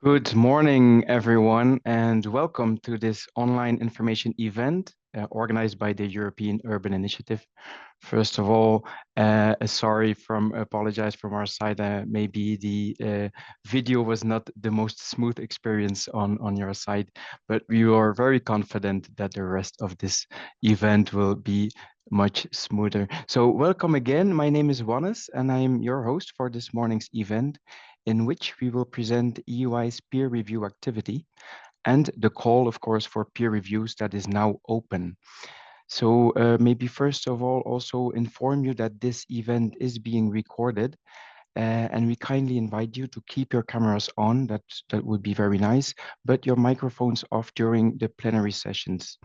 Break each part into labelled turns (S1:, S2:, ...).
S1: Good morning, everyone, and welcome to this online information event organized by the European Urban Initiative. First of all, apologize from our side. Maybe the video was not the most smooth experience on your side, but we are very confident that the rest of this event will be much smoother. So welcome again. My name is Wannes, and I'm your host for this morning's event, in which we will present EUI's peer review activity and the call, of course, for peer reviews that is now open. So maybe first of all, also inform you that this event is being recorded, and we kindly invite you to keep your cameras on. That would be very nice, but your microphones off during the plenary sessions.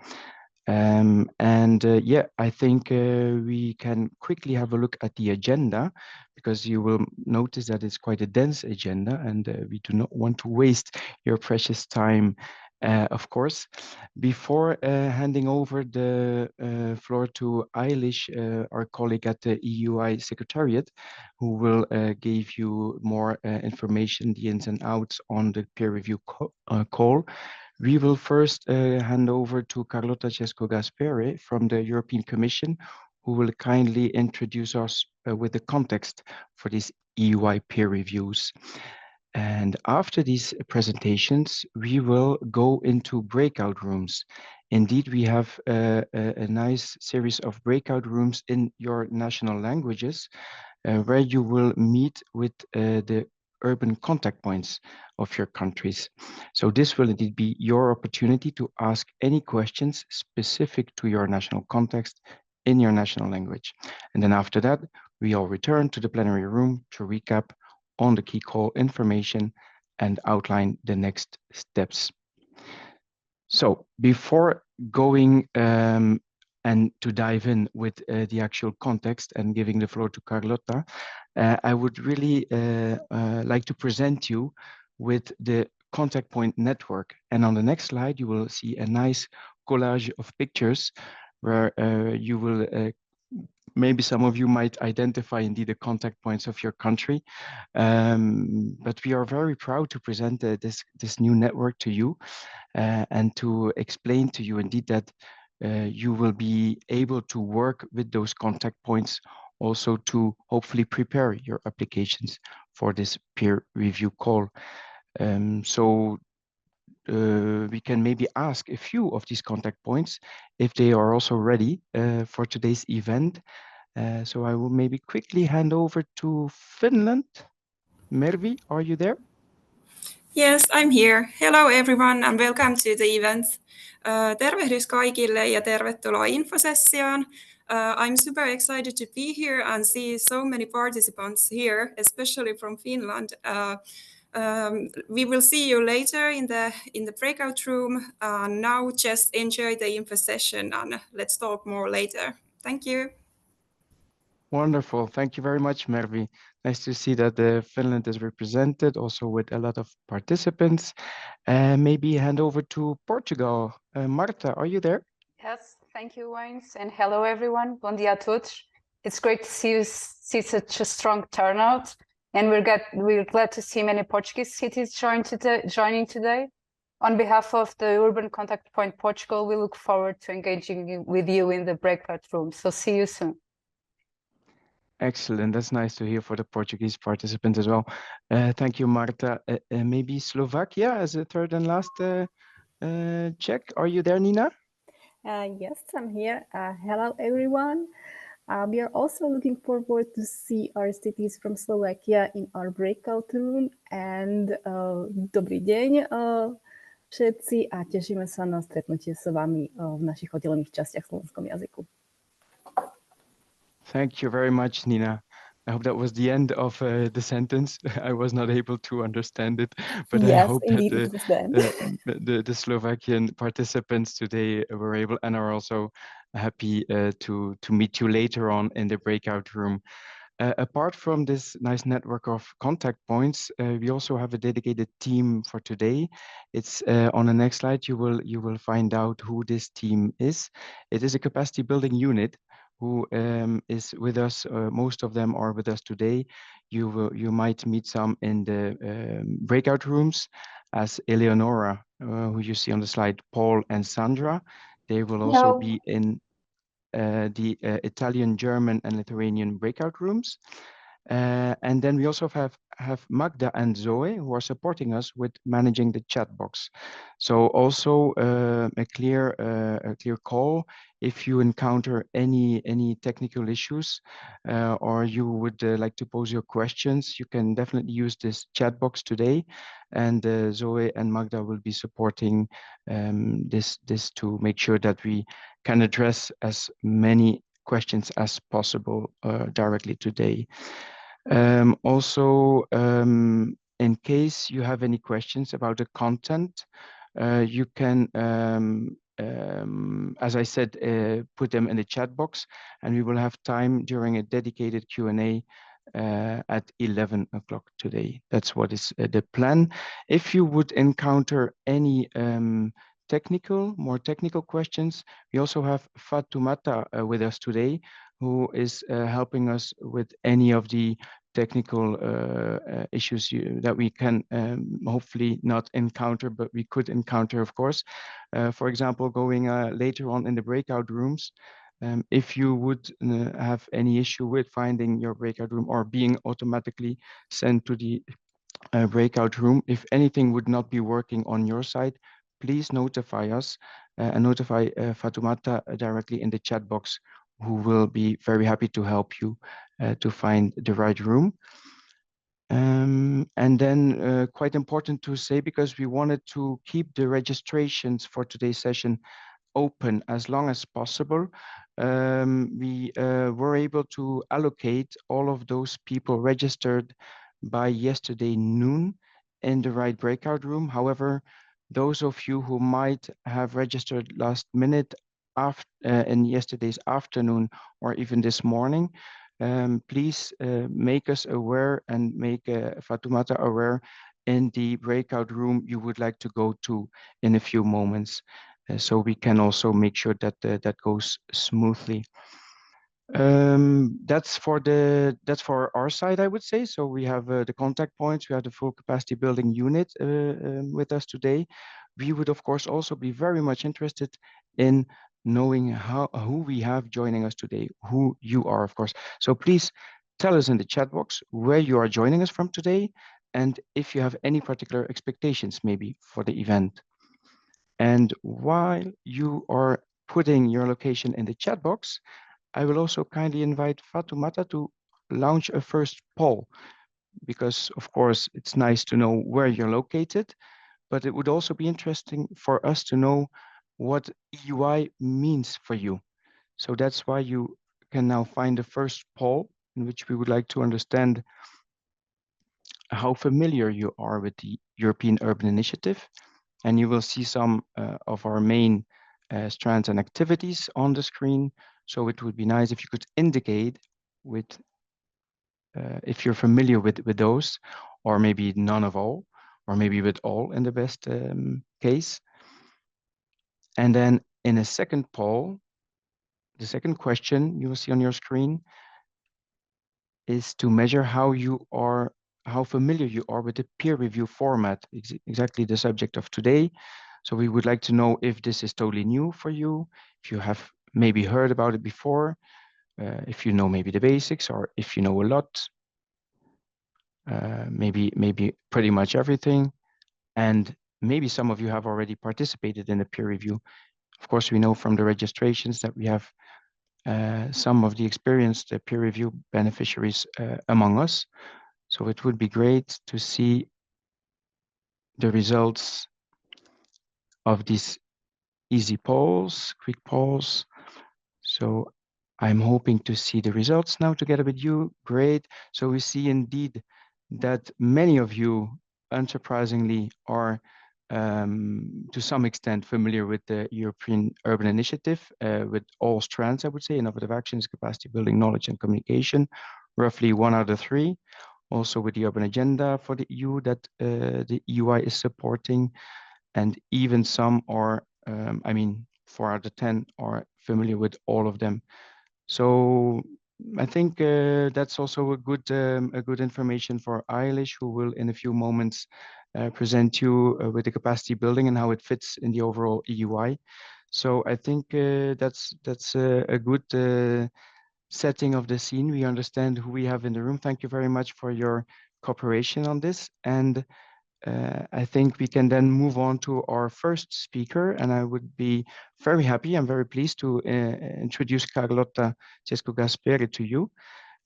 S1: Yeah, I think we can quickly have a look at the agenda, because you will notice that it's quite a dense agenda, and we do not want to waste your precious time, of course. Before handing over the floor to Eilish, our colleague at the EUI Secretariat, who will give you more information, the ins and outs on the peer review call, we will first hand over to Carlotta Cesco-Gasperi from the European Commission, who will kindly introduce us with the context for these EUI peer reviews. And after these presentations, we will go into breakout rooms. Indeed, we have a nice series of breakout rooms in your national languages, where you will meet with the urban contact points of your countries. So this will indeed be your opportunity to ask any questions specific to your national context in your national language. And then after that, we all return to the plenary room to recap on the key call information and outline the next steps. So before going and to dive in with the actual context and giving the floor to Carlotta, I would really like to present you with the contact point network. And on the next slide, you will see a nice collage of pictures where you will maybe some of you might identify indeed the contact points of your country, but we are very proud to present this new network to you and to explain to you indeed that you will be able to work with those contact points also to hopefully prepare your applications for this peer review call. We can maybe ask a few of these contact points if they are also ready for today's event. So I will maybe quickly hand over to Finland. Mervi, are you there?
S2: Yes, I'm here. Hello everyone and welcome to the event. Tervehdys kaikille ja tervetuloa infosessioon. I'm super excited to be here and see so many participants here, especially from Finland. We will see you later in the breakout room. Now just enjoy the info session and let's talk more later. Thank you.
S1: Wonderful. Thank you very much, Mervi. Nice to see that Finland is represented also with a lot of participants. Maybe hand over to Portugal. Marta, are you there?
S3: Yes, thank you, Waynes, and hello everyone. Bom dia a todos. It's great to see such a strong turnout, and we're glad to see many Portuguese cities joining today. On behalf of the Urban Contact Point Portugal, we look forward to engaging with you in the breakout room. So see you soon.
S1: Excellent. That's nice to hear for the Portuguese participants as well. Thank you, Marta. Maybe Slovakia as a third and last check. Are you there, Nina?
S4: Yes, I'm here. Hello, everyone. We are also looking forward to see our cities from Slovakia in our breakout room. And dobrý deň všetci a tešíme sa na stretnutie s vami v našich oddelených častiach v slovenskom jazyku.
S1: Thank you very much, Nina. I hope that was the end of the sentence. I was not able to understand it, but yes, I hope that the Slovakian participants today were able and are also happy to meet you later on in the breakout room. Apart from this nice network of contact points, we also have a dedicated team for today. It's on the next slide. You will find out who this team is. It is a capacity building unit who is with us. Most of them are with us today. You might meet some in the breakout rooms, as Eleonora, who you see on the slide, Paul and Sandra. They will also be in the Italian, German, and Lithuanian breakout rooms. And then we also have Magda and Zoe, who are supporting us with managing the chat box. So also a clear call if you encounter any technical issues or you would like to pose your questions. You can definitely use this chat box today, and Zoe and Magda will be supporting this to make sure that we can address as many questions as possible directly today. Also, in case you have any questions about the content, you can, as I said, put them in the chat box, and we will have time during a dedicated Q&A at 11 o'clock today. That's what is the plan. If you would encounter any more technical questions, we also have Fatoumata with us today, who is helping us with any of the technical issues that we can hopefully not encounter, but we could encounter, of course. For example, going later on in the breakout rooms, if you would have any issue with finding your breakout room or being automatically sent to the breakout room, if anything would not be working on your side, please notify us and notify Fatoumata directly in the chat box, who will be very happy to help you to find the right room. And then quite important to say, because we wanted to keep the registrations for today's session open as long as possible, we were able to allocate all of those people registered by yesterday noon in the right breakout room. However, those of you who might have registered last minute after in yesterday's afternoon or even this morning, please make us aware and make Fatoumata aware in the breakout room you would like to go to in a few moments, so we can also make sure that that goes smoothly. That's for our side, I would say. So we have the contact points, we have the full capacity building unit with us today. We would, of course, also be very much interested in knowing who we have joining us today, who you are, of course. So please tell us in the chat box where you are joining us from today, and if you have any particular expectations maybe for the event. And while you are putting your location in the chat box, I will also kindly invite Fatoumata to launch a first poll, because of course it's nice to know where you're located, but it would also be interesting for us to know what EUI means for you. So that's why you can now find the first poll, in which we would like to understand how familiar you are with the European Urban Initiative. And you will see some of our main strands and activities on the screen. So it would be nice if you could indicate with if you're familiar with those, or maybe none of all, or maybe with all in the best case. And then in a second poll, the second question you will see on your screen is to measure how familiar you are with the peer review format, exactly the subject of today. So we would like to know if this is totally new for you, if you have maybe heard about it before, if you know maybe the basics, or if you know a lot, maybe pretty much everything. And maybe some of you have already participated in a peer review. Of course, we know from the registrations that we have some of the experienced peer review beneficiaries among us. So it would be great to see the results of these easy polls, quick polls. So I'm hoping to see the results now together with you. Great. So we see indeed that many of you, unsurprisingly, are to some extent familiar with the European Urban Initiative, with all strands, I would say, innovative actions, capacity building, knowledge and communication, roughly 1 out of 3. Also with the urban agenda for the EU that the EUI is supporting, and even some are, 4 out of 10 are familiar with all of them. So I think that's also a good information for Eilish, who will in a few moments present you with the capacity building and how it fits in the overall EUI. So I think that's a good setting of the scene. We understand who we have in the room. Thank you very much for your cooperation on this. And I think we can then move on to our first speaker, and I would be very happy and very pleased to introduce Carlotta Cesco-Gasperi to you,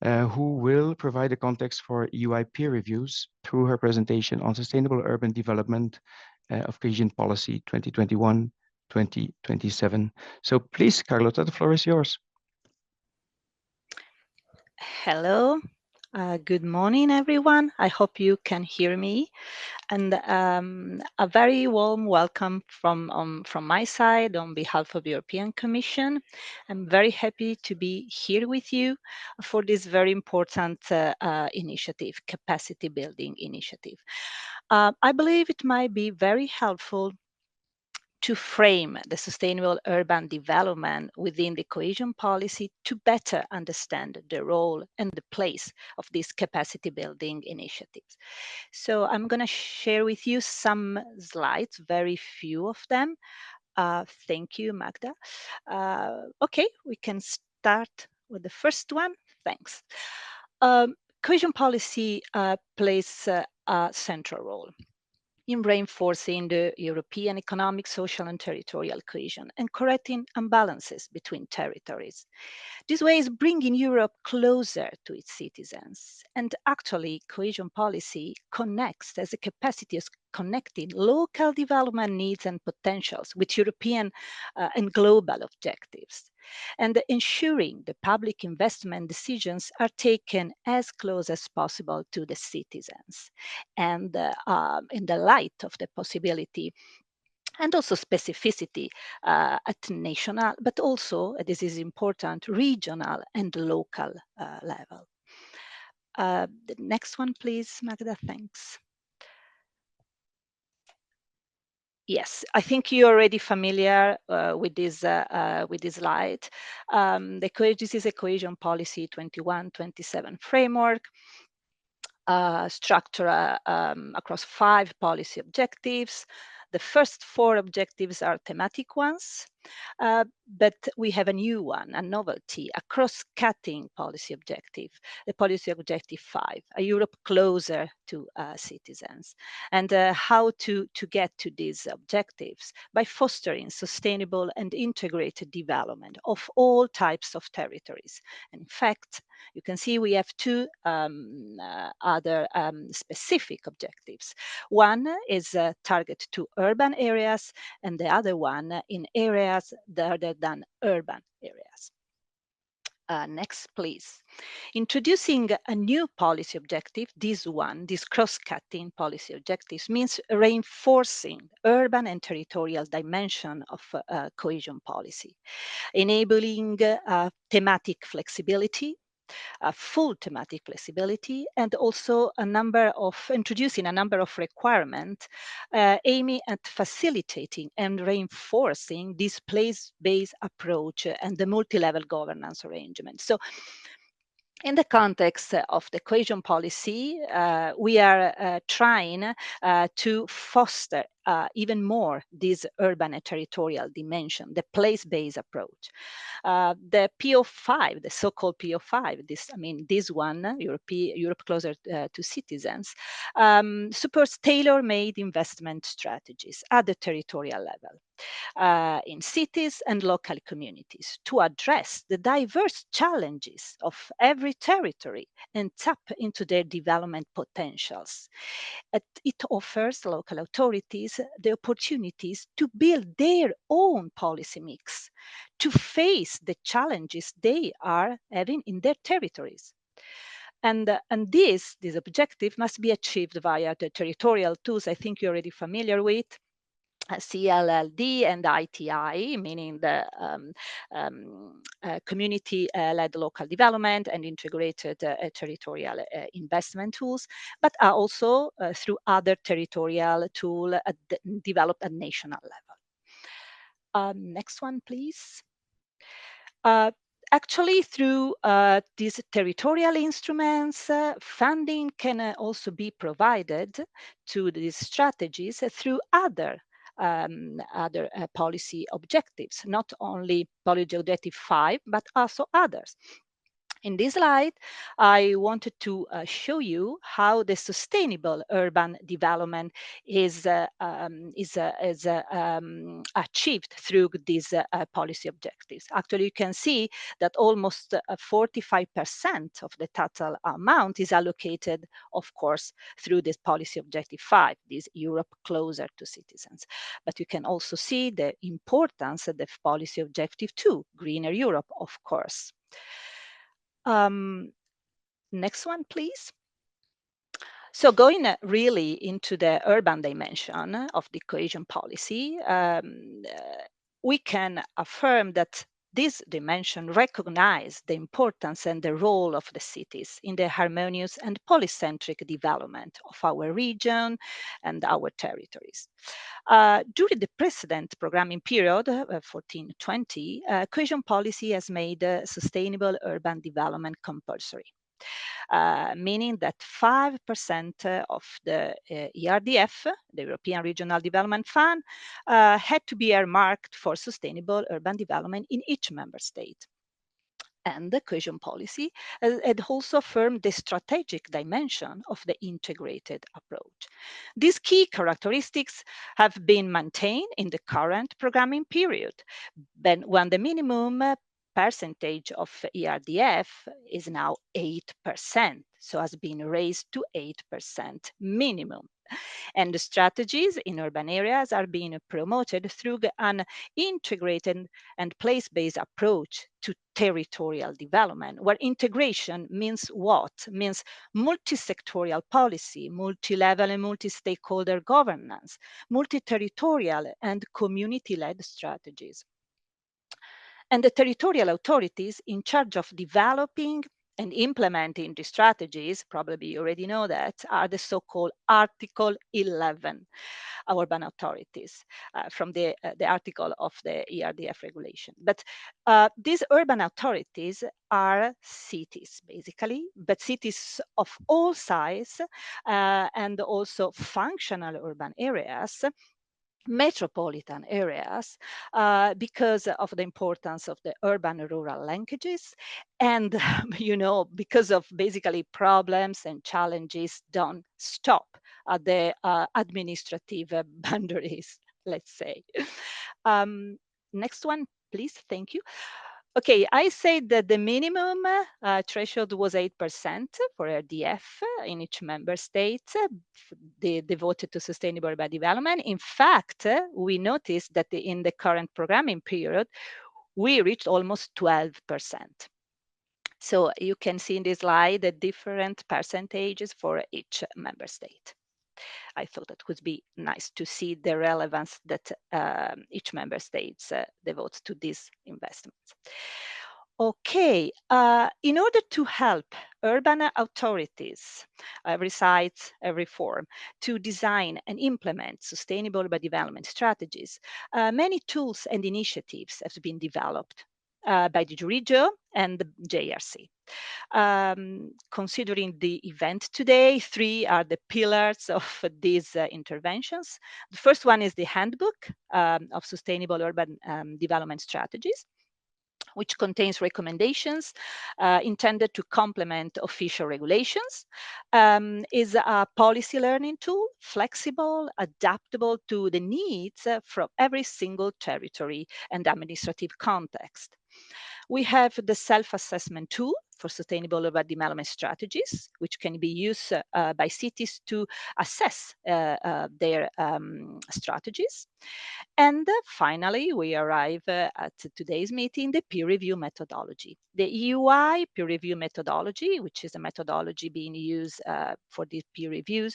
S1: who will provide the context for EUI peer reviews through her presentation on sustainable urban development of Cohesion Policy 2021-2027. So please, Carlotta, the floor is yours.
S5: Hello, good morning, everyone. I hope you can hear me. And a very warm welcome from my side on behalf of the European Commission. I'm very happy to be here with you for this very important initiative, capacity building initiative. I believe it might be very helpful to frame the sustainable urban development within the cohesion policy to better understand the role and the place of these capacity building initiatives. So I'm going to share with you some slides, very few of them. Thank you, Magda. Okay, we can start with the first one. Thanks. Cohesion policy plays a central role in reinforcing the European economic, social, and territorial cohesion and correcting imbalances between territories. This way is bringing Europe closer to its citizens. And actually, cohesion policy connects, has a capacity of connecting local development needs and potentials with European and global objectives, and ensuring the public investment decisions are taken as close as possible to the citizens. And in the light of the possibility and also specificity at national, but also, this is important, regional and local level. The next one, please, Magda, thanks. Yes, I think you're already familiar with this slide. This is a cohesion policy 21-27 framework. Structure across 5 policy objectives. The first 4 objectives are thematic ones, but we have a new one, a novelty, a cross-cutting policy objective, the policy objective 5, a Europe closer to citizens. And how to get to these objectives? By fostering sustainable and integrated development of all types of territories. And in fact, you can see we have 2 other specific objectives. One is target to urban areas, and the other one in areas other than urban areas. Next, please. Introducing a new policy objective, this cross-cutting policy objectives, means reinforcing urban and territorial dimension of cohesion policy, enabling thematic flexibility, full thematic flexibility, and also introducing a number of requirements aiming at facilitating and reinforcing this place-based approach and the multi-level governance arrangement. So in the context of the cohesion policy, we are trying to foster even more this urban and territorial dimension, the place-based approach. The PO5, the so-called PO5, this one, Europe closer to citizens, supports tailor-made investment strategies at the territorial level. In cities and local communities to address the diverse challenges of every territory and tap into their development potentials. It offers local authorities the opportunities to build their own policy mix to face the challenges they are having in their territories. And this objective must be achieved via the territorial tools I think you're already familiar with, CLLD and ITI, meaning the community-led local development and integrated territorial investment tools, but are also through other territorial tools developed at national level. Next one, please. actually, through these territorial instruments, funding can also be provided to these strategies through other policy objectives, not only policy objective 5, but also others. In this slide, I wanted to show you how the sustainable urban development is achieved through these policy objectives. Actually, you can see that almost 45% of the total amount is allocated, of course, through this policy objective 5, this Europe closer to citizens. But you can also see the importance of the policy objective 2, greener Europe, of course. Next one, please. So going really into the urban dimension of the cohesion policy, we can affirm that this dimension recognizes the importance and the role of the cities in the harmonious and polycentric development of our region and our territories. During the precedent programming period, 14-20, cohesion policy has made sustainable urban development compulsory. Meaning that 5% of the ERDF, the European Regional Development Fund, had to be earmarked for sustainable urban development in each member state. And the cohesion policy had also affirmed the strategic dimension of the integrated approach. These key characteristics have been maintained in the current programming period, when the minimum percentage of ERDF is now 8%, so has been raised to 8% minimum. And the strategies in urban areas are being promoted through an integrated and place-based approach to territorial development, where integration means what? Means multi-sectorial policy, multi-level and multi-stakeholder governance, multi-territorial and community-led strategies. And the territorial authorities in charge of developing and implementing the strategies, probably you already know that, are the so-called Article 11 urban authorities from the article of the ERDF regulation. But these urban authorities are cities, basically, but cities of all size and also functional urban areas, metropolitan areas, because of the importance of the urban-rural linkages, and because of basically problems and challenges don't stop at the administrative boundaries, let's say. Next one, please. Thank you. Okay, I said that the minimum threshold was 8% for RDF in each member state devoted to sustainable urban development. In fact, we noticed that in the current programming period, we reached almost 12%. So you can see in this slide the different percentages for each member state. I thought it would be nice to see the relevance that each member state devotes to these investments. Okay, in order to help urban authorities, every site, every form, to design and implement sustainable urban development strategies, many tools and initiatives have been developed by the Regio and the JRC. Considering the event today, 3 are the pillars of these interventions. The first one is the Handbook of Sustainable Urban Development Strategies, which contains recommendations intended to complement official regulations, is a policy learning tool, flexible, adaptable to the needs from every single territory and administrative context. We have the self-assessment tool for sustainable urban development strategies, which can be used by cities to assess their strategies. And finally, we arrive at today's meeting, the peer review methodology. The EUI Peer Review methodology, which is a methodology being used for these peer reviews,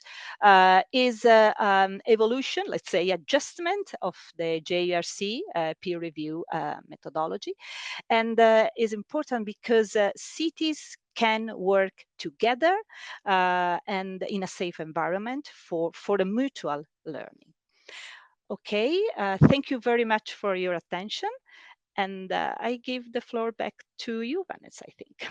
S5: is evolution, let's say adjustment of the JRC peer review methodology, and is important because cities can work together and in a safe environment for a mutual learning. Okay, thank you very much for your attention. And I give the floor back to you, Vanessa, I think.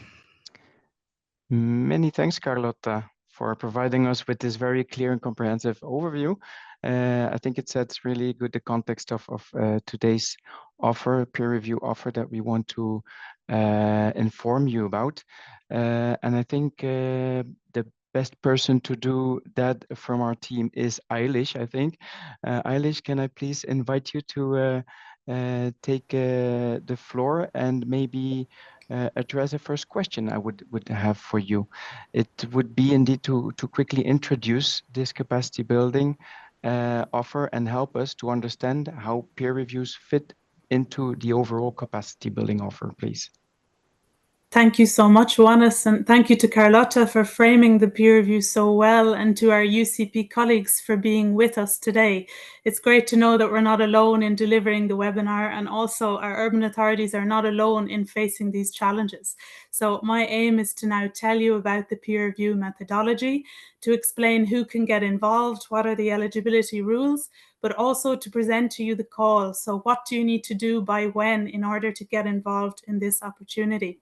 S1: Many thanks, Carlotta, for providing us with this very clear and comprehensive overview. I think it sets really good the context of today's offer, peer review offer that we want to inform you about. And I think the best person to do that from our team is Eilish, I think. Eilish, can I please invite you to take the floor and maybe address a first question I would have for you. It would be indeed to quickly introduce this capacity building offer and help us to understand how peer reviews fit into the overall capacity building offer, please.
S6: Thank you so much, Wannes, and thank you to Carlotta for framing the peer review so well, and to our UCP colleagues for being with us today. It's great to know that we're not alone in delivering the webinar, and also our urban authorities are not alone in facing these challenges. So my aim is to now tell you about the peer review methodology, to explain who can get involved, what are the eligibility rules, but also to present to you the call. So what do you need to do by when in order to get involved in this opportunity?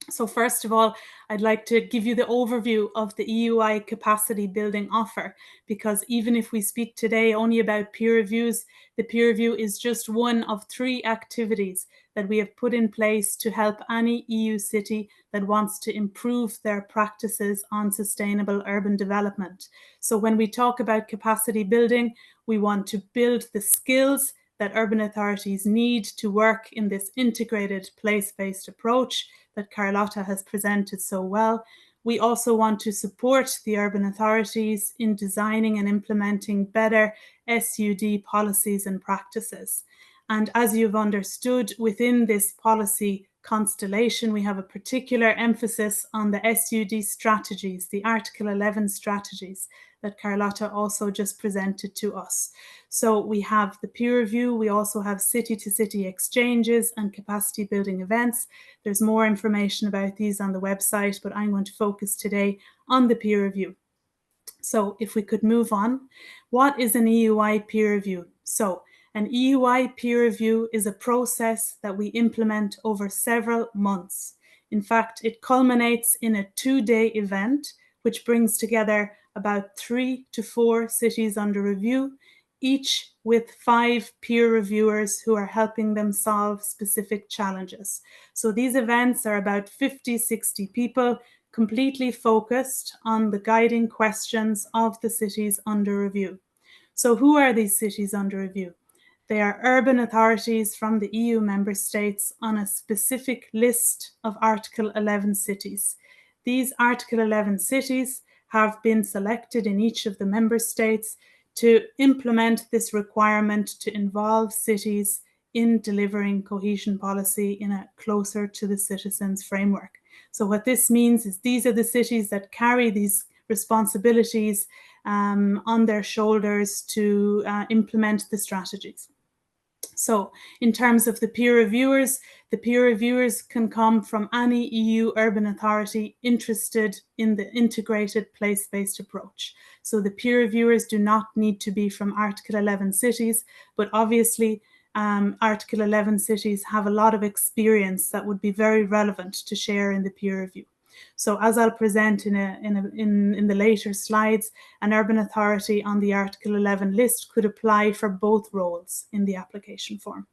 S6: So first of all, I'd like to give you the overview of the EUI capacity building offer, because even if we speak today only about peer reviews, the peer review is just one of 3 activities that we have put in place to help any EU city that wants to improve their practices on sustainable urban development. So when we talk about capacity building, we want to build the skills that urban authorities need to work in this integrated place-based approach that Carlotta has presented so well. We also want to support the urban authorities in designing and implementing better SUD policies and practices. And as you've understood, within this policy constellation, we have a particular emphasis on the SUD strategies, the Article 11 strategies that Carlotta also just presented to us. So we have the peer review, we also have city-to-city exchanges and capacity building events. There's more information about these on the website, but I'm going to focus today on the peer review. So if we could move on, what is an EUI peer review? So an EUI peer review is a process that we implement over several months. In fact, it culminates in a 2-day event, which brings together about 3 to 4 cities under review, each with 5 peer reviewers who are helping them solve specific challenges. So these events are about 50, 60 people, completely focused on the guiding questions of the cities under review. So who are these cities under review? They are urban authorities from the EU member states on a specific list of Article 11 cities. These Article 11 cities have been selected in each of the member states to implement this requirement to involve cities in delivering cohesion policy in a closer to the citizens framework. So what this means is these are the cities that carry these responsibilities on their shoulders to implement the strategies. So in terms of the peer reviewers can come from any EU urban authority interested in the integrated place-based approach. So the peer reviewers do not need to be from Article 11 cities, but obviously Article 11 cities have a lot of experience that would be very relevant to share in the peer review. So as I'll present in the later slides, an urban authority on the Article 11 list could apply for both roles in the application form.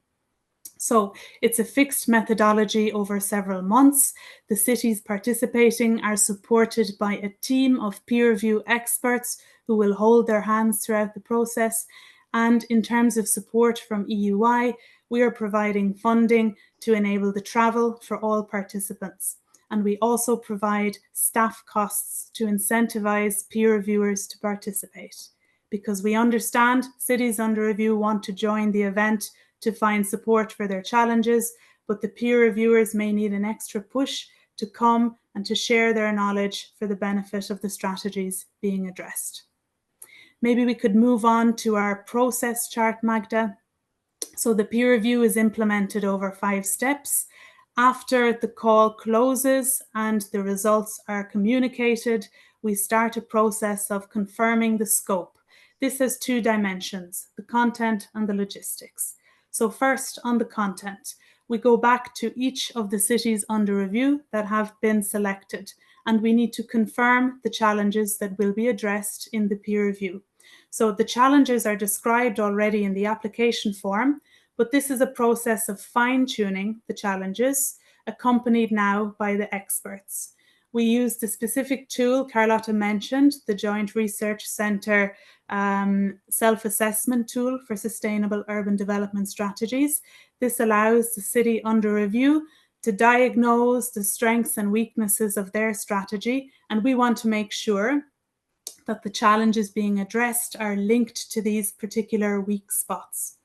S6: So it's a fixed methodology over several months. The cities participating are supported by a team of peer review experts who will hold their hands throughout the process. And in terms of support from EUI, we are providing funding to enable the travel for all participants. And we also provide staff costs to incentivize peer reviewers to participate. Because we understand cities under review want to join the event to find support for their challenges, but the peer reviewers may need an extra push to come and to share their knowledge for the benefit of the strategies being addressed. Maybe we could move on to our process chart, Magda. So the peer review is implemented over 5 steps. After the call closes and the results are communicated, we start a process of confirming the scope. This has 2 dimensions, the content and the logistics. So first, on the content, we go back to each of the cities under review that have been selected, and we need to confirm the challenges that will be addressed in the peer review. So the challenges are described already in the application form, but this is a process of fine-tuning the challenges, accompanied now by the experts. We use the specific tool Carlotta mentioned, the Joint Research Centre self-assessment tool for sustainable urban development strategies. This allows the city under review to diagnose the strengths and weaknesses of their strategy, and we want to make sure that the challenges being addressed are linked to these particular weak spots.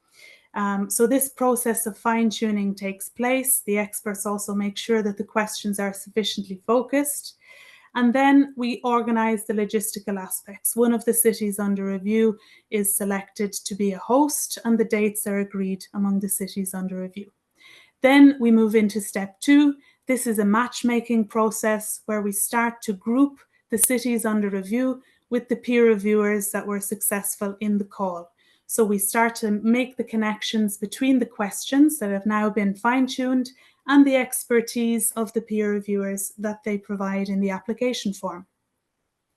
S6: So this process of fine-tuning takes place. The experts also make sure that the questions are sufficiently focused. And then we organise the logistical aspects. One of the cities under review is selected to be a host, and the dates are agreed among the cities under review. Then we move into step 2. This is a matchmaking process where we start to group the cities under review with the peer reviewers that were successful in the call. So we start to make the connections between the questions that have now been fine-tuned and the expertise of the peer reviewers that they provide in the application form.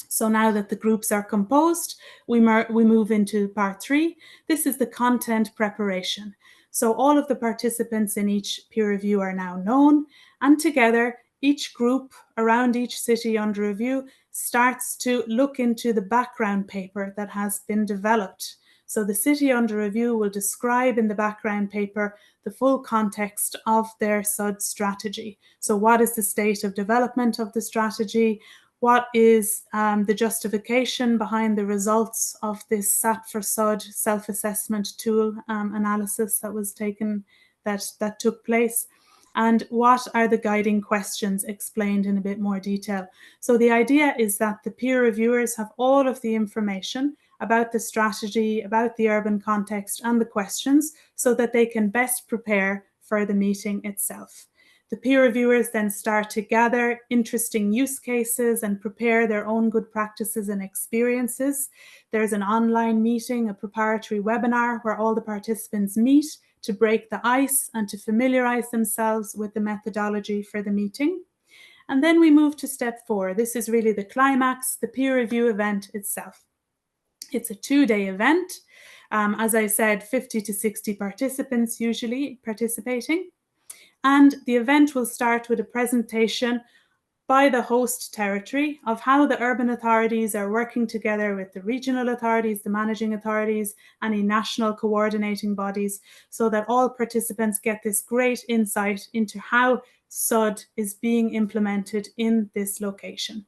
S6: So now that the groups are composed, we move into part 3. This is the content preparation. So all of the participants in each peer review are now known, and together each group around each city under review starts to look into the background paper that has been developed. So the city under review will describe in the background paper the full context of their SUD strategy. So what is the state of development of the strategy? What is the justification behind the results of this SAT for SUD self-assessment tool analysis that was taken, that took place? And what are the guiding questions explained in a bit more detail? So the idea is that the peer reviewers have all of the information about the strategy, about the urban context and the questions, so that they can best prepare for the meeting itself. The peer reviewers then start to gather interesting use cases and prepare their own good practices and experiences. There's an online meeting, a preparatory webinar where all the participants meet to break the ice and to familiarize themselves with the methodology for the meeting. And then we move to step 4. This is really the climax, the peer review event itself. It's a 2-day event. As I said, 50 to 60 participants usually participating. And the event will start with a presentation by the host territory of how the urban authorities are working together with the regional authorities, the managing authorities, any national coordinating bodies, so that all participants get this great insight into how SUD is being implemented in this location.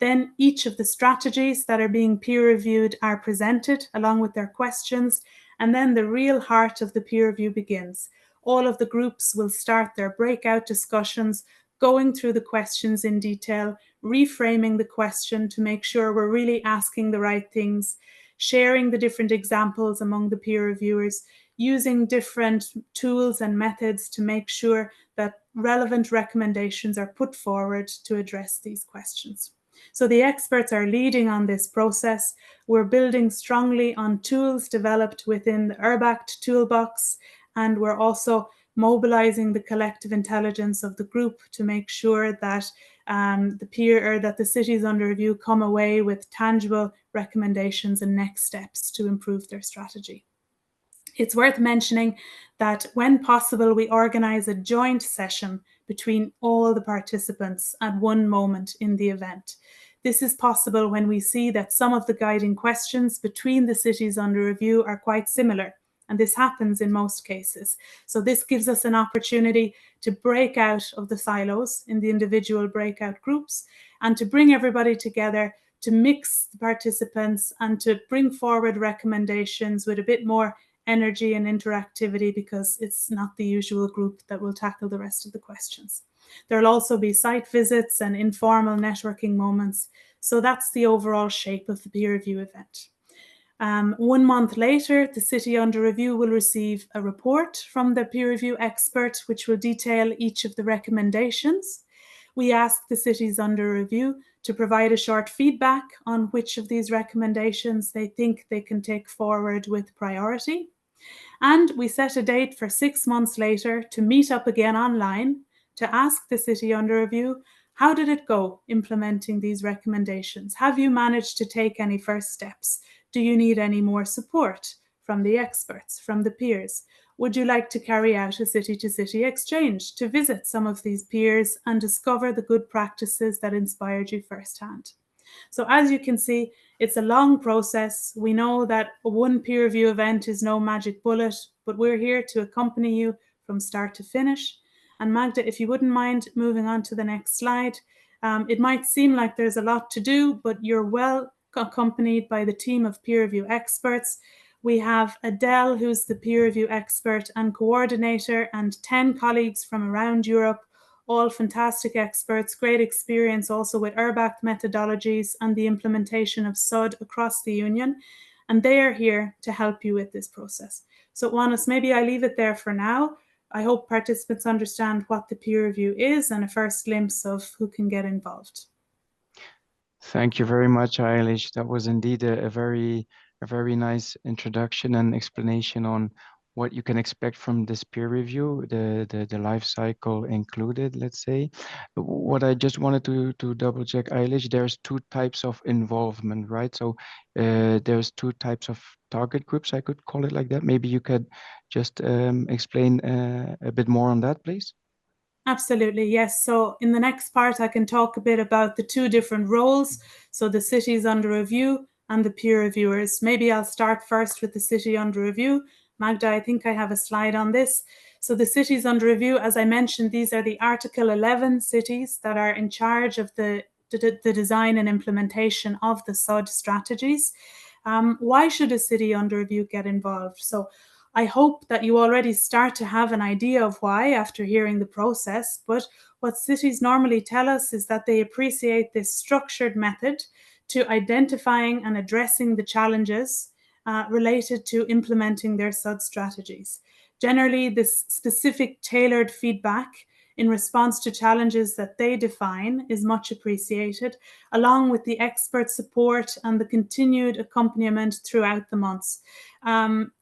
S6: Then each of the strategies that are being peer reviewed are presented along with their questions, and then the real heart of the peer review begins. All of the groups will start their breakout discussions, going through the questions in detail, reframing the question to make sure we're really asking the right things, sharing the different examples among the peer reviewers, using different tools and methods to make sure that relevant recommendations are put forward to address these questions. So the experts are leading on this process. We're building strongly on tools developed within the URBACT toolbox, and we're also mobilizing the collective intelligence of the group to make sure that the cities under review come away with tangible recommendations and next steps to improve their strategy. It's worth mentioning that when possible, we organize a joint session between all the participants at one moment in the event. This is possible when we see that some of the guiding questions between the cities under review are quite similar, and this happens in most cases. So this gives us an opportunity to break out of the silos in the individual breakout groups and to bring everybody together, to mix the participants and to bring forward recommendations with a bit more energy and interactivity, because it's not the usual group that will tackle the rest of the questions. There'll also be site visits and informal networking moments. So that's the overall shape of the peer review event. 1 month later, the city under review will receive a report from the peer review expert, which will detail each of the recommendations. We ask the cities under review to provide a short feedback on which of these recommendations they think they can take forward with priority. And we set a date for 6 months later to meet up again online to ask the city under review, how did it go implementing these recommendations? Have you managed to take any first steps? Do you need any more support from the experts, from the peers? Would you like to carry out a city-to-city exchange to visit some of these peers and discover the good practices that inspired you firsthand? So as you can see, it's a long process. We know that one peer review event is no magic bullet, but we're here to accompany you from start to finish. And Magda, if you wouldn't mind moving on to the next slide. It might seem like there's a lot to do, but you're well accompanied by the team of peer review experts. We have Adele, who's the peer review expert and coordinator, and 10 colleagues from around Europe, all fantastic experts, great experience also with URBAC methodologies and the implementation of SUD across the Union. And they are here to help you with this process. So Wannes, maybe I leave it there for now. I hope participants understand what the peer review is and a first glimpse of who can get involved.
S1: Thank you very much, Eilish. That was indeed a very nice introduction and explanation on what you can expect from this peer review, the life cycle included, let's say. What I just wanted to double check, Eilish, there's two types of involvement, right? So there's two types of target groups, I could call it like that. Maybe you could just explain a bit more on that, please.
S6: Absolutely, yes. So in the next part, I can talk a bit about the two different roles. So the cities under review and the peer reviewers. Maybe I'll start first with the city under review. Magda, I think I have a slide on this. So the cities under review, as I mentioned, these are the Article 11 cities that are in charge of the design and implementation of the SUD strategies. Why should a city under review get involved? So I hope that you already start to have an idea of why after hearing the process, but what cities normally tell us is that they appreciate this structured method to identifying and addressing the challenges related to implementing their SUD strategies. Generally, this specific tailored feedback in response to challenges that they define is much appreciated, along with the expert support and the continued accompaniment throughout the months.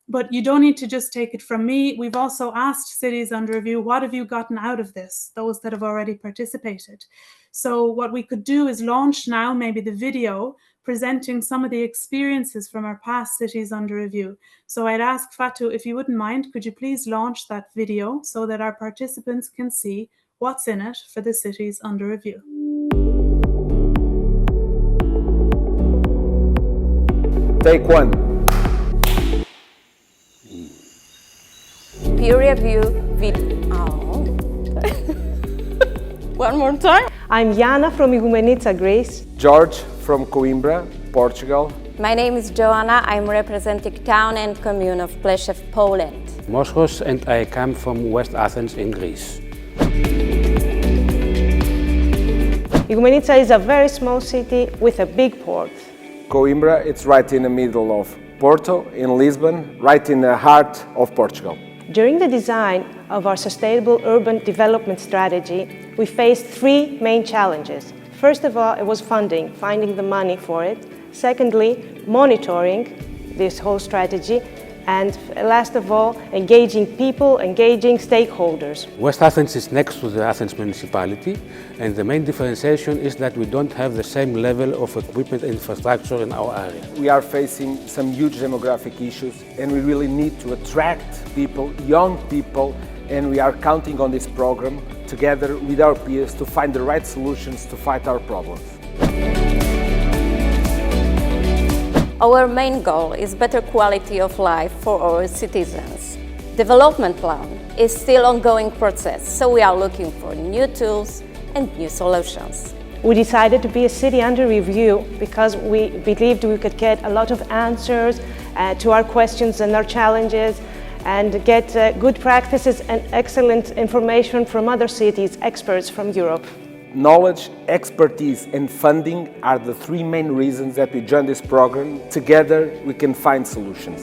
S6: But you don't need to just take it from me. We've also asked cities under review, what have you gotten out of this? Those that have already participated. So what we could do is launch now maybe the video presenting some of the experiences from our past cities under review. So I'd ask Fatou, if you wouldn't mind, could you please launch that video so that our participants can see what's in it for the cities under review.
S7: Take one.
S8: Peer review video. One more time. I'm Jana from Igoumenitsa, Greece.
S7: George from Coimbra, Portugal.
S8: My name is Joanna. I'm representing town and commune of Pleszew, Poland.
S9: Moschos, and I come from West Athens in Greece.
S8: Igoumenitsa is a very small city with a big port.
S7: Coimbra, it's right in the middle of Porto, in Lisbon, right in the heart of Portugal.
S8: During the design of our sustainable urban development strategy, we faced three main challenges. First of all, it was funding, finding the money for it. Secondly, monitoring this whole strategy. And last of all, engaging people, engaging stakeholders.
S9: West Athens is next to the Athens municipality, and the main differentiation is that we don't have the same level of equipment and infrastructure in our area.
S7: We are facing some huge demographic issues, and we really need to attract people, young people, and we are counting on this program together with our peers to find the right solutions to fight our problems.
S8: Our main goal is better quality of life for our citizens. Development plan is still ongoing process, so we are looking for new tools and new solutions. We decided to be a city under review because we believed we could get a lot of answers to our questions and our challenges and get good practices and excellent information from other cities, experts from Europe.
S7: Knowledge, expertise and funding are the three main reasons that we joined this program. Together we can find solutions.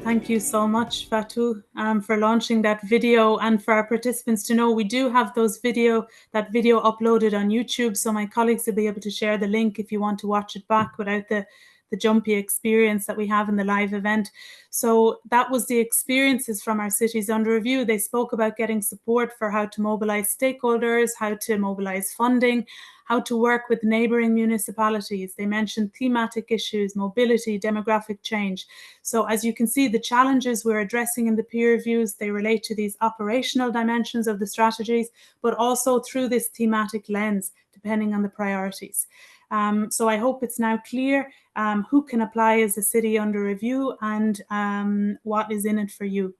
S6: Thank you so much, Fatou, for launching that video, and for our participants to know we do have that video uploaded on YouTube, so my colleagues will be able to share the link if you want to watch it back without the the jumpy experience that we have in the live event. So that was the experiences from our cities under review. They spoke about getting support for how to mobilize stakeholders, how to mobilize funding, how to work with neighbouring municipalities. They mentioned thematic issues, mobility, demographic change. So as you can see, the challenges we're addressing in the peer reviews, they relate to these operational dimensions of the strategies, but also through this thematic lens, depending on the priorities. So I hope it's now clear who can apply as a city under review and what is in it for you.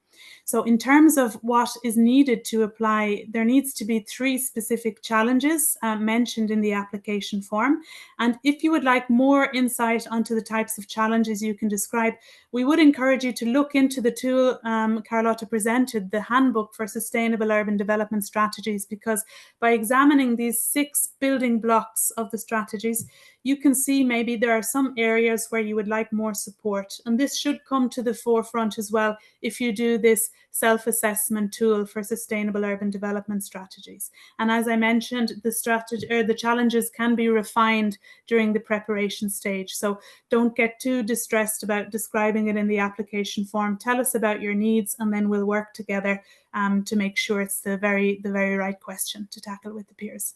S6: So in terms of what is needed to apply, there needs to be 3 specific challenges mentioned in the application form. And if you would like more insight onto the types of challenges you can describe, we would encourage you to look into the tool Carlotta presented, the Handbook for Sustainable Urban Development Strategies, because by examining these 6 building blocks of the strategies, you can see maybe there are some areas where you would like more support. And this should come to the forefront as well if you do this self-assessment tool for sustainable urban development strategies. And as I mentioned, the challenges can be refined during the preparation stage. So don't get too distressed about describing it in the application form. Tell us about your needs, and then we'll work together to make sure it's the very right question to tackle with the peers.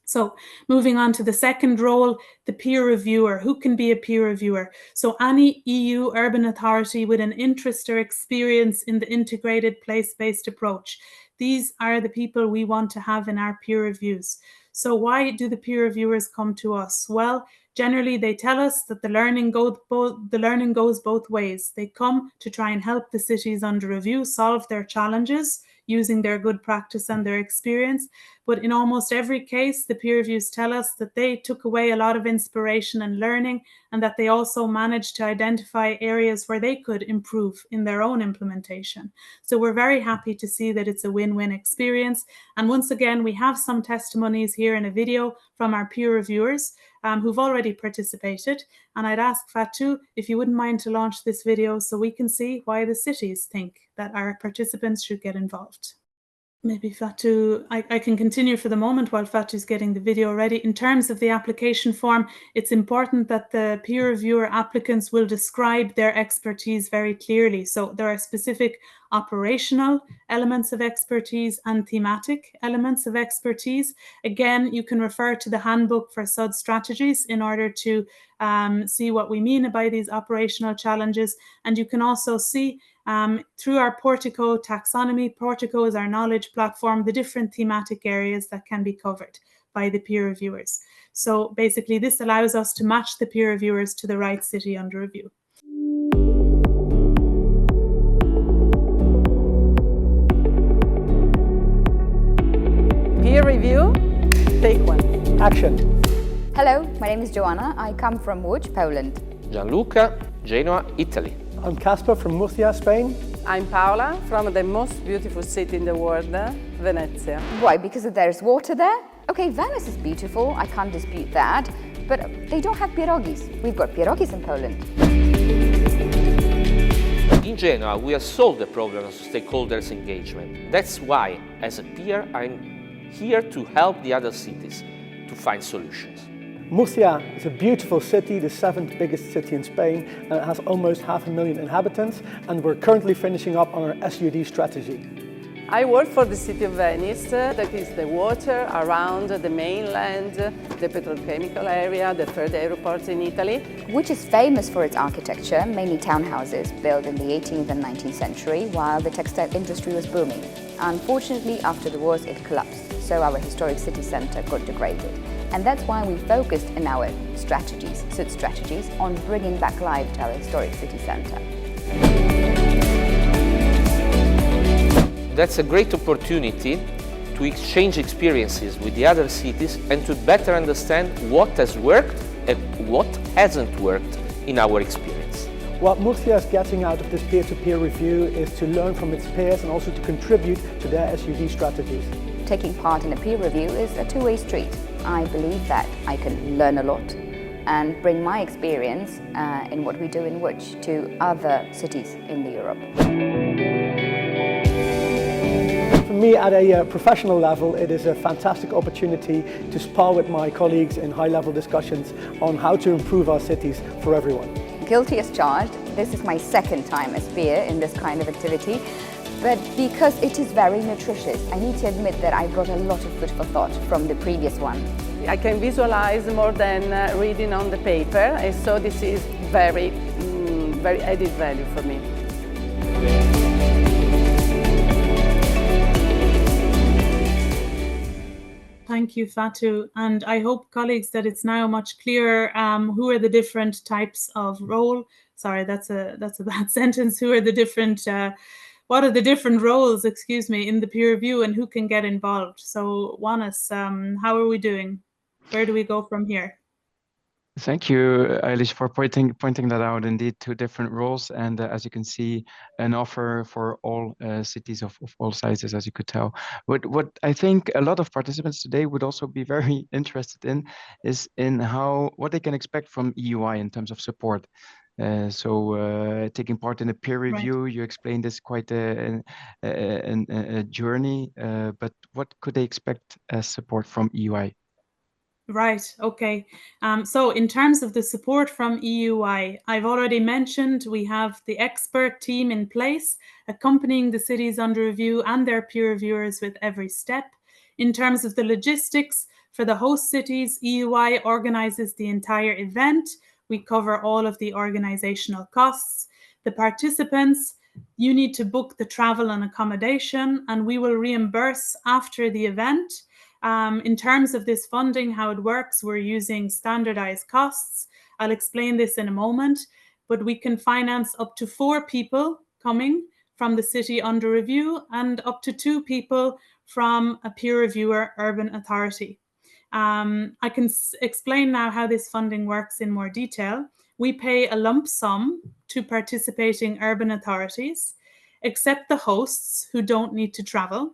S6: So moving on to the second role, the peer reviewer. Who can be a peer reviewer? So any EU urban authority with an interest or experience in the integrated place-based approach. These are the people we want to have in our peer reviews. So why do the peer reviewers come to us? Well, generally they tell us that the learning goes both ways. They come to try and help the cities under review solve their challenges using their good practice and their experience. But in almost every case, the peer reviews tell us that they took away a lot of inspiration and learning, and that they also managed to identify areas where they could improve in their own implementation. So we're very happy to see that it's a win-win experience. And once again, we have some testimonies here in a video from our peer reviewers who've already participated. And I'd ask Fatou if you wouldn't mind to launch this video so we can see why the cities think that our participants should get involved. Maybe Fatou, I can continue for the moment while Fatou's getting the video ready. In terms of the application form, it's important that the peer reviewer applicants will describe their expertise very clearly. So there are specific operational elements of expertise and thematic elements of expertise. Again, you can refer to the Handbook for SUD Strategies in order to see what we mean by these operational challenges. And you can also see through our Portico taxonomy. Portico is our knowledge platform, the different thematic areas that can be covered by the peer reviewers. So basically, this allows us to match the peer reviewers to the right city under review.
S10: Peer review, take 1. Action.
S11: Hello, my name is Joanna. I come from Łódź, Poland.
S12: Gianluca, Genoa, Italy.
S10: I'm Casper from Murcia, Spain.
S13: I'm Paola from the most beautiful city in the world, Venezia.
S11: Why? Because there's water there? Okay, Venice is beautiful, I can't dispute that, but they don't have pierogis. We've got pierogis in Poland.
S12: In Genoa, we have solved the problem of stakeholders' engagement. That's why, as a peer, I'm here to help the other cities to find solutions.
S10: Murcia is a beautiful city, the 7th biggest city in Spain, and it has almost 500,000 inhabitants, and we're currently finishing up on our SUD strategy.
S13: I work for the city of Venice, that is the water around the mainland, the petrochemical area, the third airport in Italy.
S11: Which is famous for its architecture, mainly townhouses built in the 18th and 19th century while the textile industry was booming. Unfortunately, after the wars it collapsed, so our historic city centre got degraded. And that's why we focused in our strategies, SUD strategies, on bringing back life to our historic city centre.
S12: That's a great opportunity to exchange experiences with the other cities and to better understand what has worked and what hasn't worked in our experience.
S10: What Murcia is getting out of this peer-to-peer review is to learn from its peers and also to contribute to their SUD strategies.
S11: Taking part in a peer review is a two-way street. I believe that I can learn a lot and bring my experience in what we do in Łódź to other cities in Europe.
S10: For me, at a professional level, it is a fantastic opportunity to spar with my colleagues in high-level discussions on how to improve our cities for everyone.
S11: Guilty as charged. This is my second time as peer in this kind of activity. But because it is very nutritious, I need to admit that I got a lot of food for thought from the previous one.
S13: I can visualize more than reading on the paper, and so this is very added value for me.
S6: Thank you, Fatu. And I hope, colleagues, that it's now much clearer who are the different types of role. Sorry, that's a bad sentence. Who are the different, what are the different roles, excuse me, in the peer review and who can get involved? So, Wannes, how are we doing? Where do we go from here?
S1: Thank you, Eilish, for pointing that out. Indeed, two different roles, and as you can see, an offer for all cities of all sizes, as you could tell. What I think a lot of participants today would also be very interested in is in what they can expect from EUI in terms of support. Taking part in a peer review, you explained this quite a journey, but what could they expect as support from EUI?
S6: Right, okay. So in terms of the support from EUI, I've already mentioned we have the expert team in place accompanying the cities under review and their peer reviewers with every step. In terms of the logistics, for the host cities, EUI organizes the entire event. We cover all of the organizational costs. The participants, you need to book the travel and accommodation, and we will reimburse after the event. In terms of this funding, how it works, we're using standardized costs. I'll explain this in a moment, but we can finance up to 4 people coming from the city under review and up to 2 people from a peer reviewer urban authority. I can explain now how this funding works in more detail. We pay a lump sum to participating urban authorities, except the hosts who don't need to travel.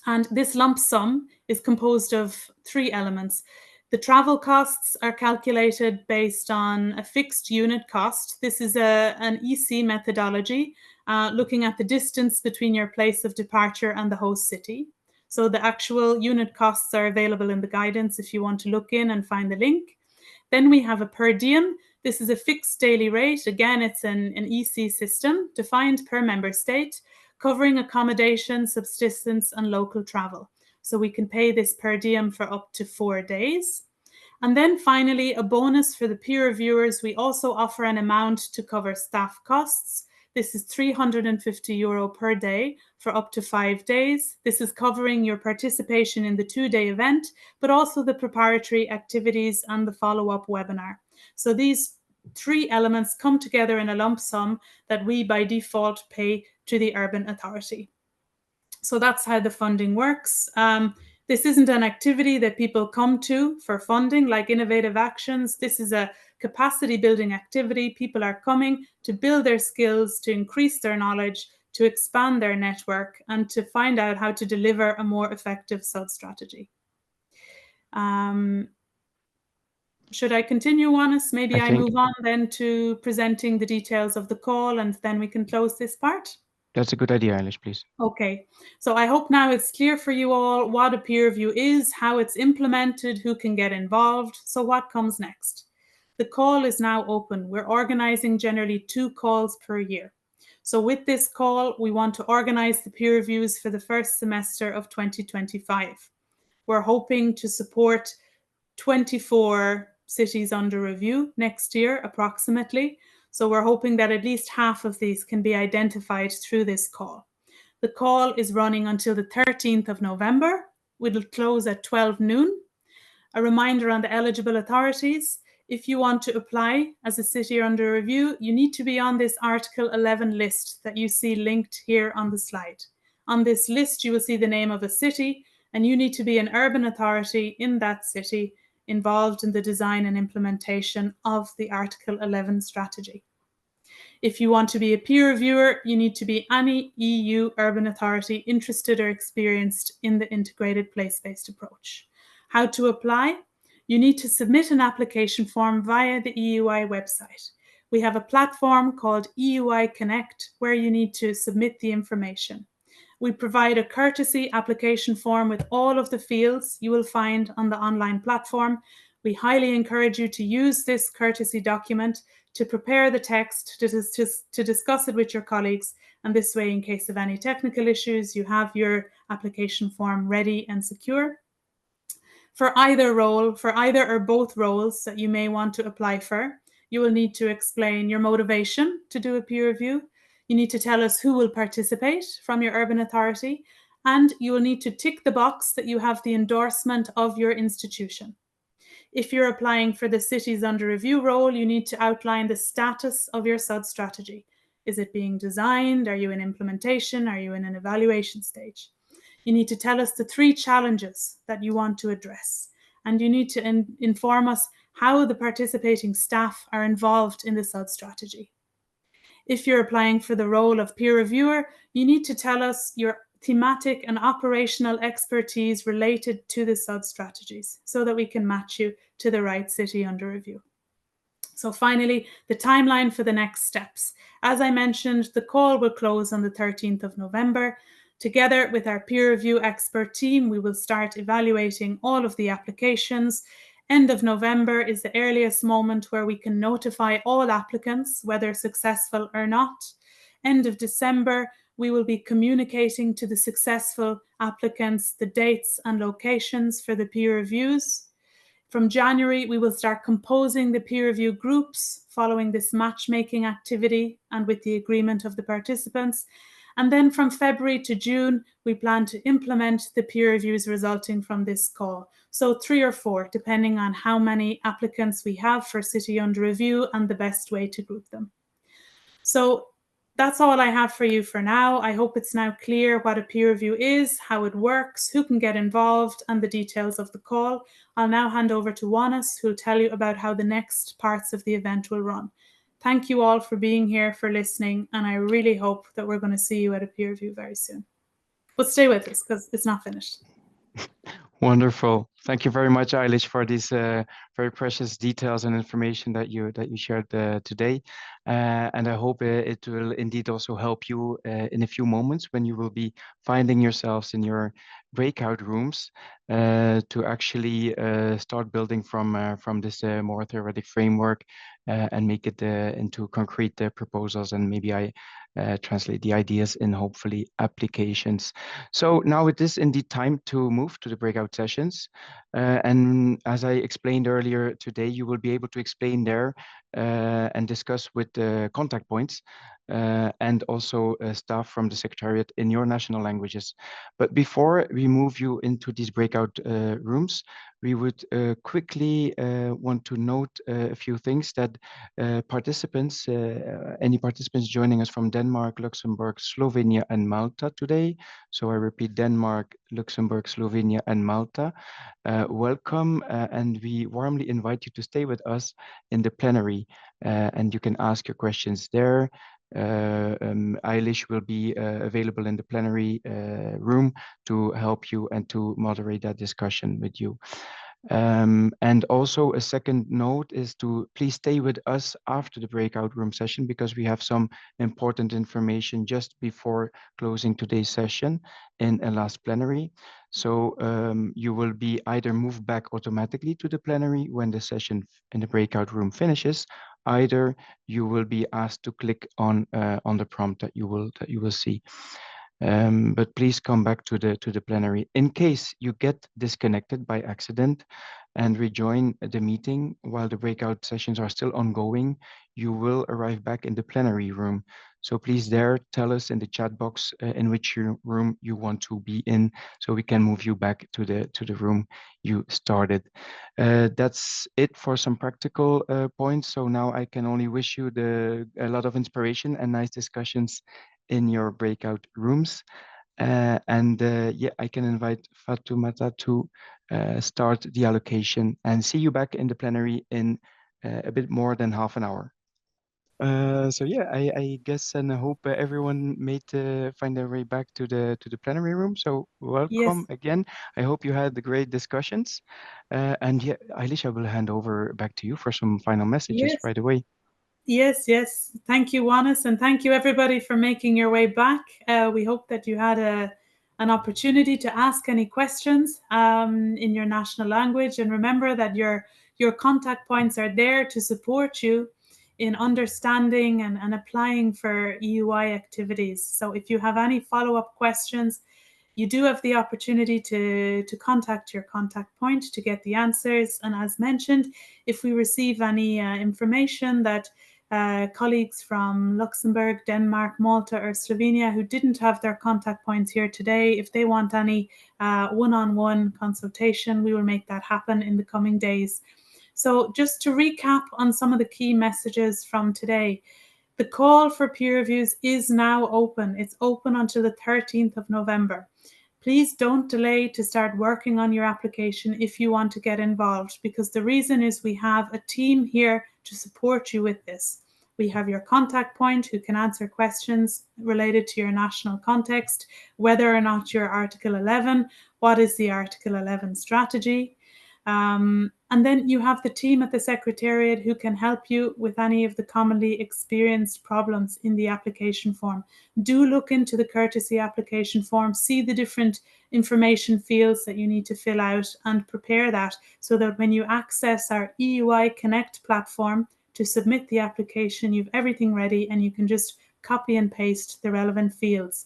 S6: And this lump sum is composed of 3 elements. The travel costs are calculated based on a fixed unit cost. This is an EC methodology, looking at the distance between your place of departure and the host city. So the actual unit costs are available in the guidance if you want to look in and find the link. Then we have a per diem. This is a fixed daily rate. Again, it's an EC system defined per member state, covering accommodation, subsistence, and local travel. So we can pay this per diem for up to 4 days. And then finally, a bonus for the peer reviewers. We also offer an amount to cover staff costs. This is €350 per day for up to 5 days. This is covering your participation in the 2-day event, but also the preparatory activities and the follow-up webinar. So these 3 elements come together in a lump sum that we by default pay to the urban authority. So that's how the funding works. This isn't an activity that people come to for funding like Innovative Actions. This is a capacity building activity. People are coming to build their skills, to increase their knowledge, to expand their network, and to find out how to deliver a more effective SUD strategy. Should I continue, Wannes? Maybe I move on then to presenting the details of the call, and then we can close this part.
S1: That's a good idea, Eilish, please.
S6: Okay, so I hope now it's clear for you all what a peer review is, how it's implemented, who can get involved. So what comes next? The call is now open. We're organizing generally 2 calls per year. So with this call, we want to organize the peer reviews for the first semester of 2025. We're hoping to support 24 cities under review next year, approximately. So we're hoping that at least half of these can be identified through this call. The call is running until the 13th of November. It'll close at 12 noon. A reminder on the eligible authorities. If you want to apply as a city under review, you need to be on this Article 11 list that you see linked here on the slide. On this list, you will see the name of a city, and you need to be an urban authority in that city involved in the design and implementation of the Article 11 strategy. If you want to be a peer reviewer, you need to be any EU urban authority interested or experienced in the integrated place-based approach. How to apply? You need to submit an application form via the EUI website. We have a platform called EUI Connect where you need to submit the information. We provide a courtesy application form with all of the fields you will find on the online platform. We highly encourage you to use this courtesy document to prepare the text, to discuss it with your colleagues, and this way, in case of any technical issues, you have your application form ready and secure. For either role, for either or both roles that you may want to apply for, you will need to explain your motivation to do a peer review. You need to tell us who will participate from your urban authority, and you will need to tick the box that you have the endorsement of your institution. If you're applying for the Cities Under Review role, you need to outline the status of your SUD strategy. Is it being designed? Are you in implementation? Are you in an evaluation stage? You need to tell us the 3 challenges that you want to address, and you need to inform us how the participating staff are involved in the SUD strategy. If you're applying for the role of peer reviewer, you need to tell us your thematic and operational expertise related to the SUD strategies so that we can match you to the right city under review. So finally, the timeline for the next steps. As I mentioned, the call will close on the 13th of November. Together with our peer review expert team, we will start evaluating all of the applications. End of November is the earliest moment where we can notify all applicants, whether successful or not. End of December, we will be communicating to the successful applicants the dates and locations for the peer reviews. From January, we will start composing the peer review groups following this matchmaking activity and with the agreement of the participants. And then from February to June, we plan to implement the peer reviews resulting from this call. So 3 or 4, depending on how many applicants we have for City Under Review and the best way to group them. So that's all I have for you for now. I hope it's now clear what a peer review is, how it works, who can get involved, and the details of the call. I'll now hand over to Wannes, who'll tell you about how the next parts of the event will run. Thank you all for being here, for listening, and I really hope that we're going to see you at a peer review very soon. But stay with us because it's not finished.
S1: Wonderful. Thank you very much, Eilish, for these very precious details and information that you shared today. And I hope it will indeed also help you in a few moments when you will be finding yourselves in your breakout rooms to actually start building from this more theoretic framework and make it into concrete proposals, and maybe I translate the ideas in hopefully applications. So now it is indeed time to move to the breakout sessions. And as I explained earlier today, you will be able to explain there and discuss with the contact points and also staff from the Secretariat in your national languages. But before we move you into these breakout rooms, we would quickly want to note a few things that participants, any participants joining us from Denmark, Luxembourg, Slovenia, and Malta today. So I repeat, Denmark, Luxembourg, Slovenia, and Malta. Welcome, and we warmly invite you to stay with us in the plenary, and you can ask your questions there. Eilish will be available in the plenary room to help you and to moderate that discussion with you. And also a second note is to please stay with us after the breakout room session, because we have some important information just before closing today's session in a last plenary. So you will be either moved back automatically to the plenary when the session in the breakout room finishes, either you will be asked to click on the prompt that you will see. But please come back to the plenary. In case you get disconnected by accident and rejoin the meeting while the breakout sessions are still ongoing, you will arrive back in the plenary room. So please there tell us in the chat box in which room you want to be in, so we can move you back to the room you started. That's it for some practical points. So now I can only wish you a lot of inspiration and nice discussions in your breakout rooms. Yeah, I can invite Fatoumata to start the allocation, and see you back in the plenary in a bit more than half an hour. So yeah, I guess and I hope everyone made find their way back to the plenary room. So welcome again. I hope you had the great discussions. And yeah, Eilish, I will hand over back to you for some final messages right away.
S6: Yes, yes. Thank you, Wannes, and thank you everybody for making your way back. We hope that you had an opportunity to ask any questions in your national language, and remember that your contact points are there to support you in understanding and applying for EUI activities. So if you have any follow-up questions, you do have the opportunity to contact your contact point to get the answers. And as mentioned, if we receive any information that colleagues from Luxembourg, Denmark, Malta, or Slovenia who didn't have their contact points here today, if they want any one-on-one consultation, we will make that happen in the coming days. So just to recap on some of the key messages from today, the call for peer reviews is now open. It's open until the 13th of November. Please don't delay to start working on your application if you want to get involved, because the reason is we have a team here to support you with this. We have your contact point who can answer questions related to your national context, whether or not you're Article 11, what is the Article 11 strategy, and then you have the team at the Secretariat who can help you with any of the commonly experienced problems in the application form. Do look into the courtesy application form, see the different information fields that you need to fill out and prepare that so that when you access our EUI Connect platform to submit the application, you've everything ready and you can just copy and paste the relevant fields.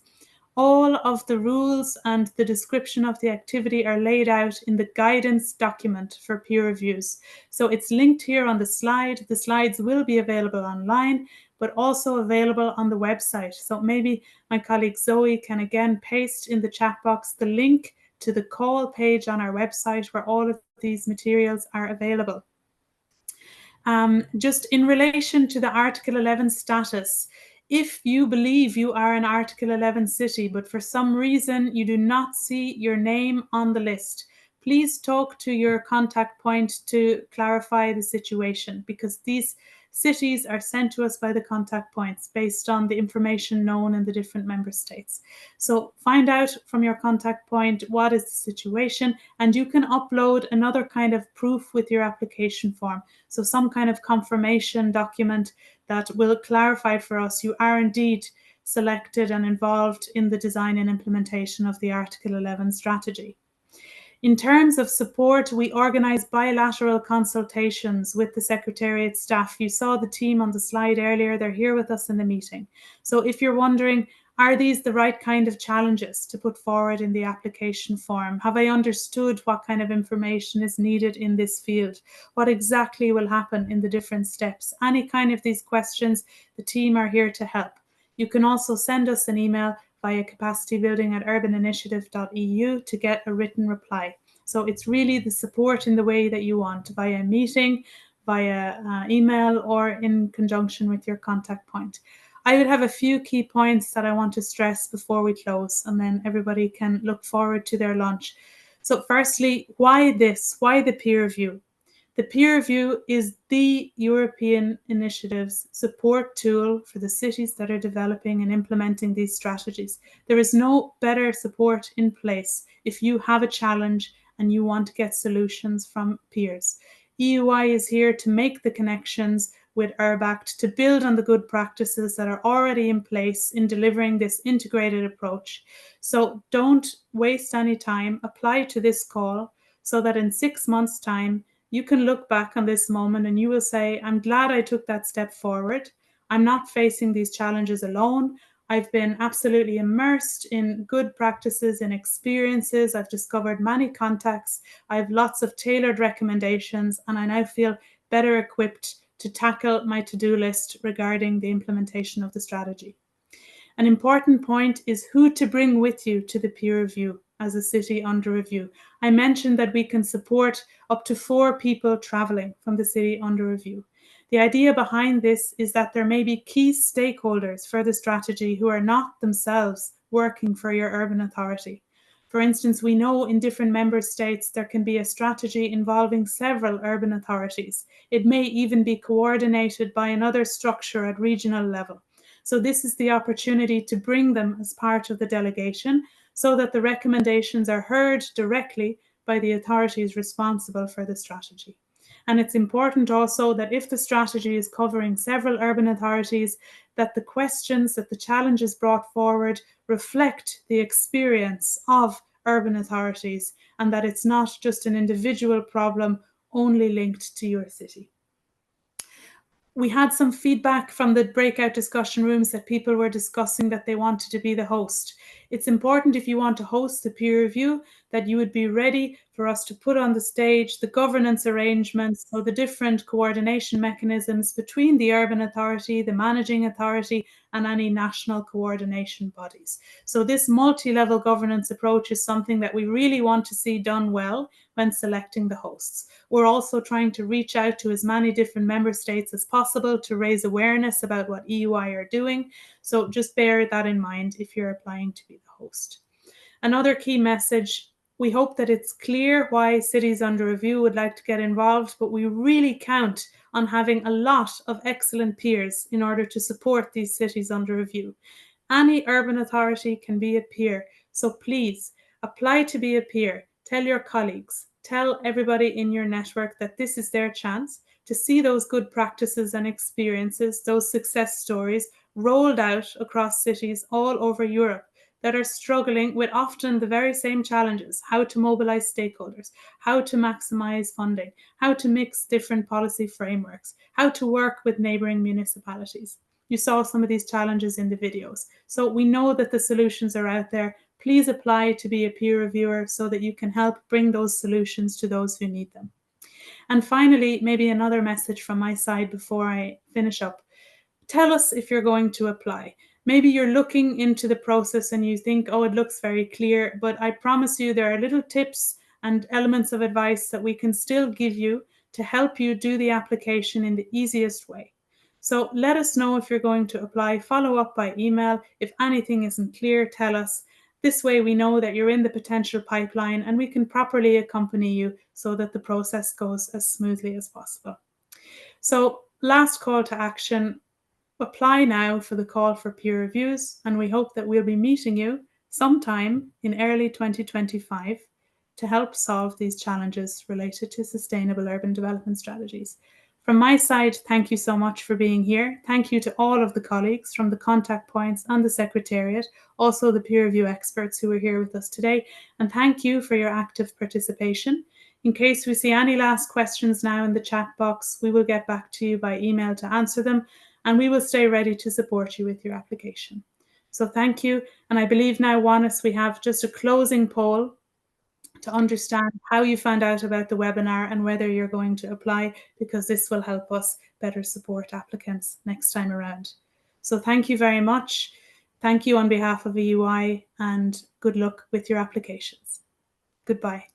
S6: All of the rules and the description of the activity are laid out in the guidance document for peer reviews. So it's linked here on the slide. The slides will be available online, but also available on the website. So maybe my colleague Zoe can again paste in the chat box the link to the call page on our website where all of these materials are available. Just in relation to the Article 11 status, if you believe you are an Article 11 city, but for some reason you do not see your name on the list, please talk to your contact point to clarify the situation, because these cities are sent to us by the contact points based on the information known in the different member states. So find out from your contact point what is the situation, and you can upload another kind of proof with your application form. So some kind of confirmation document that will clarify for us you are indeed selected and involved in the design and implementation of the Article 11 strategy. In terms of support, we organise bilateral consultations with the Secretariat staff. You saw the team on the slide earlier. They're here with us in the meeting. So if you're wondering, are these the right kind of challenges to put forward in the application form? Have I understood what kind of information is needed in this field? What exactly will happen in the different steps? Any kind of these questions, the team are here to help. You can also send us an email via capacitybuilding@urbaninitiative.eu to get a written reply. So it's really the support in the way that you want, via meeting, via email, or in conjunction with your contact point. I would have a few key points that I want to stress before we close, and then everybody can look forward to their lunch. So firstly, why this? Why the peer review? The peer review is the European initiatives support tool for the cities that are developing and implementing these strategies. There is no better support in place if you have a challenge and you want to get solutions from peers. EUI is here to make the connections with URBACT, to build on the good practices that are already in place in delivering this integrated approach. So don't waste any time. Apply to this call so that in 6 months' time, you can look back on this moment and you will say, I'm glad I took that step forward. I'm not facing these challenges alone. I've been absolutely immersed in good practices and experiences. I've discovered many contacts. I have lots of tailored recommendations, and I now feel better equipped to tackle my to-do list regarding the implementation of the strategy. An important point is who to bring with you to the peer review as a city under review. I mentioned that we can support up to 4 people traveling from the city under review. The idea behind this is that there may be key stakeholders for the strategy who are not themselves working for your urban authority. For instance, we know in different member states there can be a strategy involving several urban authorities. It may even be coordinated by another structure at regional level. So this is the opportunity to bring them as part of the delegation so that the recommendations are heard directly by the authorities responsible for the strategy. And it's important also that if the strategy is covering several urban authorities, that the questions, that the challenges brought forward reflect the experience of urban authorities, and that it's not just an individual problem only linked to your city. We had some feedback from the breakout discussion rooms that people were discussing that they wanted to be the host. It's important, if you want to host the peer review, that you would be ready for us to put on the stage the governance arrangements, or the different coordination mechanisms between the urban authority, the managing authority, and any national coordination bodies. So this multi-level governance approach is something that we really want to see done well when selecting the hosts. We're also trying to reach out to as many different member states as possible to raise awareness about what EUI are doing. So just bear that in mind if you're applying to be the host. Another key message: we hope that it's clear why cities under review would like to get involved, but we really count on having a lot of excellent peers in order to support these cities under review. Any urban authority can be a peer, so please apply to be a peer. Tell your colleagues, tell everybody in your network that this is their chance to see those good practices and experiences, those success stories rolled out across cities all over Europe that are struggling with often the very same challenges: how to mobilize stakeholders, how to maximize funding, how to mix different policy frameworks, how to work with neighboring municipalities. You saw some of these challenges in the videos. So we know that the solutions are out there. Please apply to be a peer reviewer so that you can help bring those solutions to those who need them. And finally, maybe another message from my side before I finish up. Tell us if you're going to apply. Maybe you're looking into the process and you think, oh, it looks very clear, but I promise you there are little tips and elements of advice that we can still give you to help you do the application in the easiest way. So let us know if you're going to apply. Follow up by email. If anything isn't clear, tell us. This way we know that you're in the potential pipeline and we can properly accompany you so that the process goes as smoothly as possible. So last call to action: apply now for the call for peer reviews, and we hope that we'll be meeting you sometime in early 2025 to help solve these challenges related to sustainable urban development strategies. From my side, thank you so much for being here. Thank you to all of the colleagues from the contact points and the Secretariat, also the peer review experts who are here with us today, and thank you for your active participation. In case we see any last questions now in the chat box, we will get back to you by email to answer them, and we will stay ready to support you with your application. So thank you. And I believe now, Wannes, we have just a closing poll to understand how you found out about the webinar and whether you're going to apply, because this will help us better support applicants next time around. So thank you very much. Thank you on behalf of EUI, and good luck with your applications. Goodbye.